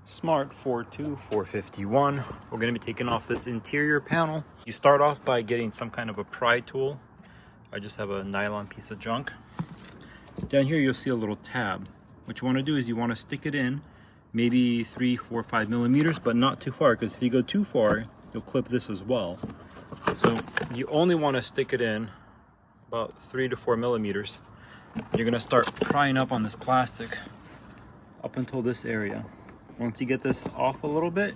Smart Fortwo 451. We're going to be taking off this interior panel. You start off by getting some kind of a pry tool. I just have a nylon piece of junk. Down here you'll see a little tab. What you want to do is you want to stick it in maybe 3, 4, 5 millimeters, but not too far, because if you go too far you'll clip this as well. So you only want to stick it in about 3 to 4 millimeters. You're going to start prying up on this plastic up until this area. Once you get this off a little bit,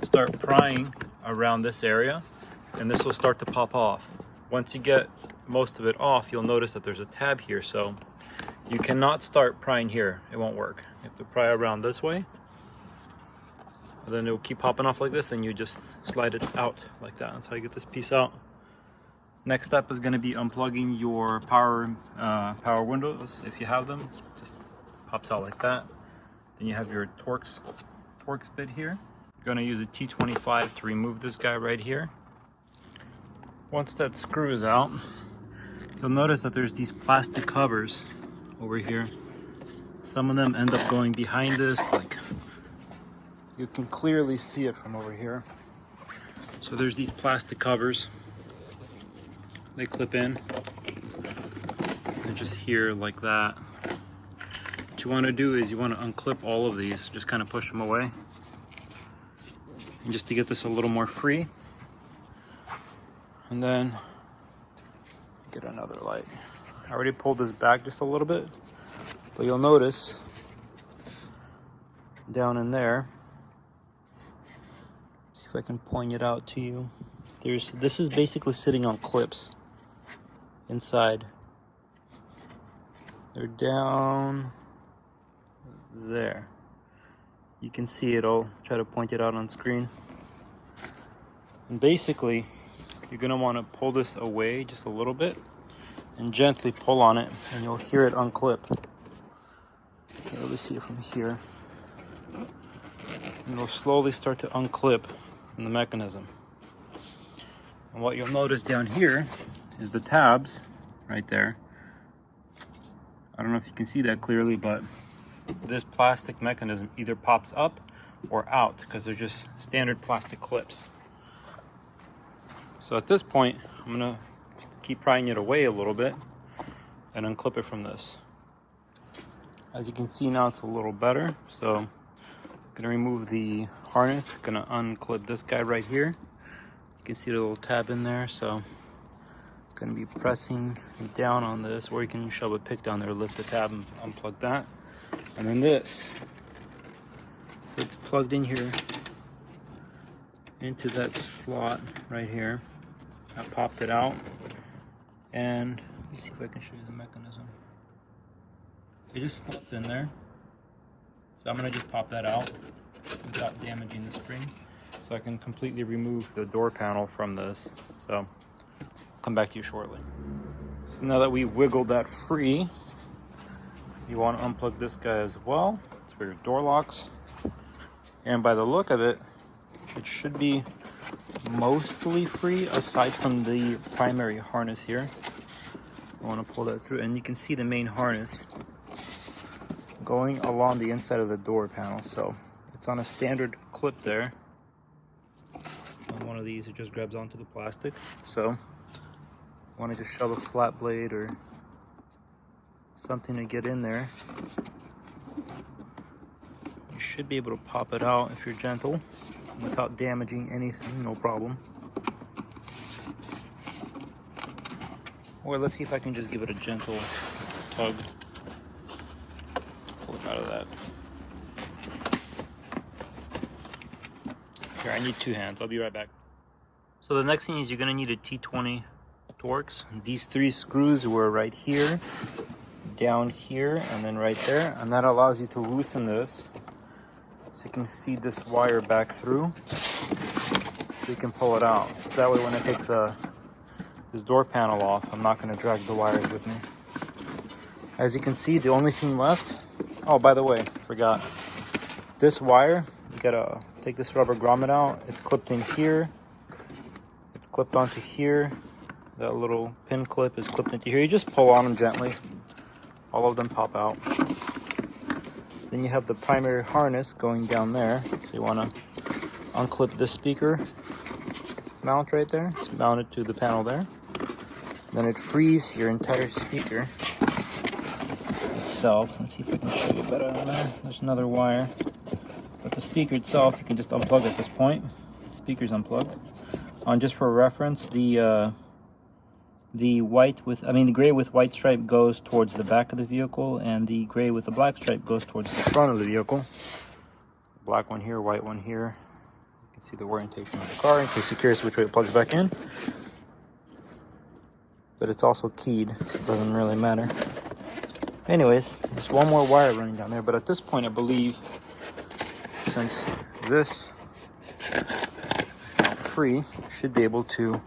start prying around this area and this will start to pop off. Once you get most of it off, you'll notice that there's a tab here, so you cannot start prying here. It won't work. You have to pry around this way, and then it will keep popping off like this, and you just slide it out like that. That's how you get this piece out. Next step is going to be unplugging your power windows. If you have them, just pops out like that. Then you have your TORX bit here. You're going to use a T25 to remove this guy right here. Once that screw is out, you'll notice that there's these plastic covers over here. Some of them end up going behind this, like you can clearly see it from over here. So there's these plastic covers. They clip in. They're just here like that. What you want to do is you want to unclip all of these, just kind of push them away. And just to get this a little more free. And then get another light. I already pulled this back just a little bit, but you'll notice down in there, see if I can point it out to you. This is basically sitting on clips inside. They're down there. You can see it. I'll try to point it out on screen. And basically, you're going to want to pull this away just a little bit and gently pull on it, and you'll hear it unclip. Okay, let me see it from here. And it'll slowly start to unclip in the mechanism. And what you'll notice down here is the tabs right there. I don't know if you can see that clearly, but this plastic mechanism either pops up or out because they're just standard plastic clips. So at this point, I'm going to keep prying it away a little bit and unclip it from this. As you can see now, it's a little better. So I'm going to remove the harness, going to unclip this guy right here. You can see the little tab in there, so I'm going to be pressing down on this, or you can shove a pick down there, lift the tab and unplug that. And then this, so it's plugged in here into that slot right here. I popped it out, and let me see if I can show you the mechanism. It just slots in there, so I'm going to just pop that out without damaging the spring, so I can completely remove the door panel from this. So I'll come back to you shortly. So now that we wiggled that free, you want to unplug this guy as well. It's for your door locks, and by the look of it, it should be mostly free aside from the primary harness here. I want to pull that through, and you can see the main harness going along the inside of the door panel. So it's on a standard clip there. On one of these, it just grabs onto the plastic. So I want to just shove a flat blade or something to get in there. You should be able to pop it out if you're gentle without damaging anything, no problem. Or let's see if I can just give it a gentle tug. Pull it out of that. Here, I need 2 hands. I'll be right back. So the next thing is you're going to need a T20 TORX. These 3 screws were right here, down here, and then right there. And that allows you to loosen this, so you can feed this wire back through, so you can pull it out. So that way when I take this door panel off, I'm not going to drag the wires with me. As you can see, the only thing left, oh, by the way, forgot. This wire, you gotta take this rubber grommet out. It's clipped in here. It's clipped onto here. That little pin clip is clipped into here. You just pull on them gently. All of them pop out. Then Then you have the primary harness going down there. So you want to unclip this speaker mount right there. It's mounted to the panel there. Then it frees your entire speaker itself. Let's see if I can show you better on there. There's another wire. But the speaker itself, you can just unplug at this point. The speaker's unplugged. Just for reference, the gray with white stripe goes towards the back of the vehicle, and the gray with the black stripe goes towards the front of the vehicle. Black one here, white one here. You can see the orientation of the car in case you're curious which way it plugs back in. But it's also keyed, so it doesn't really matter. Anyways, there's one more wire running down there, but at this point I believe, since this is now free, you should be able to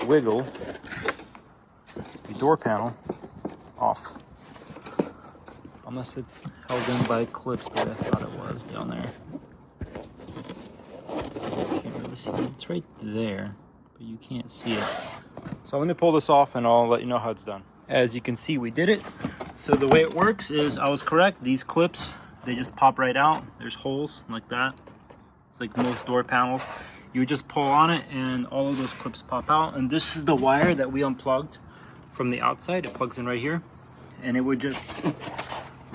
wiggle the door panel off, unless it's held in by clips the way I thought it was down there. Can't really see it. It's right there, but you can't see it. So let me pull this off and I'll let you know how it's done. As you can see, we did it. So the way it works is, I was correct, these clips, they just pop right out. There's holes like that. It's like most door panels. You just pull on it and all of those clips pop out. And this is the wire that we unplugged from the outside. It plugs in right here. And it would just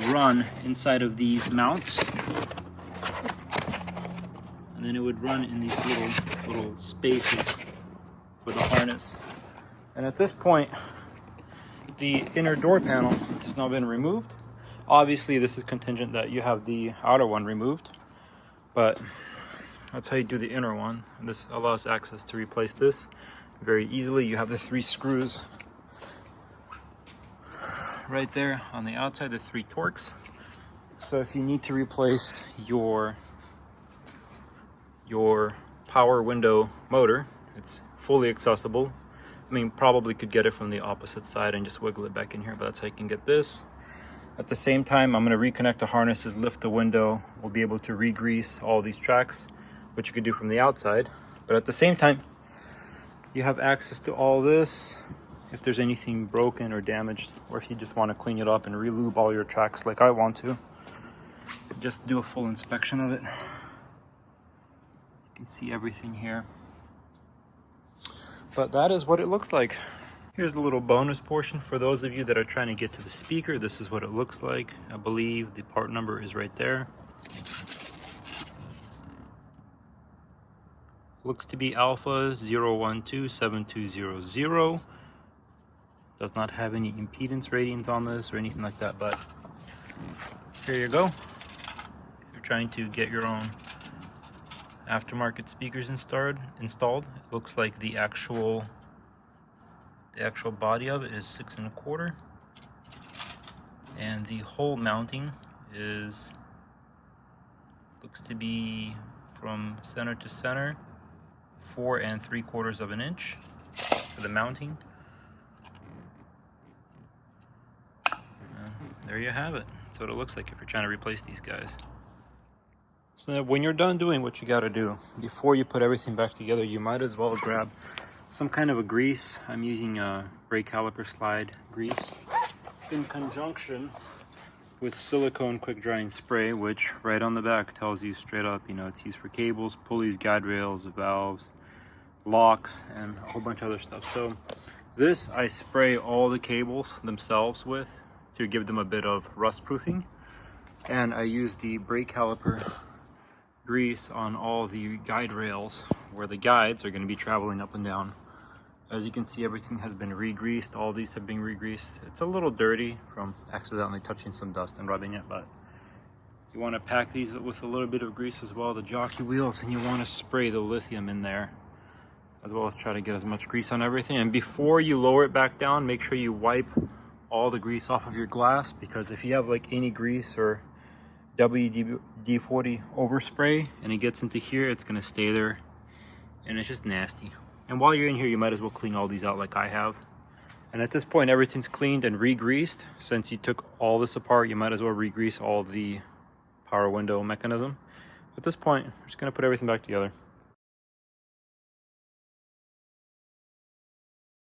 run inside of these mounts. And then it would run in these little spaces for the harness. And at this point, the inner door panel has now been removed. Obviously, this is contingent that you have the outer one removed, but that's how you do the inner one. And this allows access to replace this very easily. You have the 3 screws right there on the outside, the 3 TORX. So if you need to replace your power window motor, it's fully accessible. I mean, probably could get it from the opposite side and just wiggle it back in here, but that's how you can get this. At the same time, I'm going to reconnect the harnesses, lift the window. We'll be able to re-grease all these tracks, which you could do from the outside. But at the same time, you have access to all this if there's anything broken or damaged, or if you just want to clean it up and re-lube all your tracks like I want to. Just do a full inspection of it. You can see everything here. But that is what it looks like. Here's a little bonus portion for those of you that are trying to get to the speaker. This is what it looks like. I believe the part number is right there. Looks to be Alpha 0127200. Does not have any impedance ratings on this or anything like that, but here you go. If you're trying to get your own aftermarket speakers installed, it looks like the actual body of it is 6 1/4, and the hole mounting looks to be from center to center 4 3/4 inches for the mounting. There you have it. That's what it looks like if you're trying to replace these guys. So when you're done doing what you got to do, before you put everything back together, you might as well grab some kind of a grease. I'm using a brake caliper slide grease in conjunction with silicone quick drying spray, which right on the back tells you straight up, you know, it's used for cables, pulleys, guide rails, valves, locks, and a whole bunch of other stuff. So this I spray all the cables themselves with to give them a bit of rust proofing, and I use the brake caliper grease on all the guide rails where the guides are going to be traveling up and down. As you can see, everything has been re-greased. All these have been re-greased. It's a little dirty from accidentally touching some dust and rubbing it, but you want to pack these with a little bit of grease as well, the jockey wheels, and you want to spray the lithium in there as well as try to get as much grease on everything. And before you lower it back down, make sure you wipe all the grease off of your glass, because if you have like any grease or WD-40 overspray and it gets into here, it's going to stay there and it's just nasty. And while you're in here, you might as well clean all these out like I have. And at this point, everything's cleaned and re-greased. Since you took all this apart, you might as well re-grease all the power window mechanism. At this point, we're just going to put everything back together.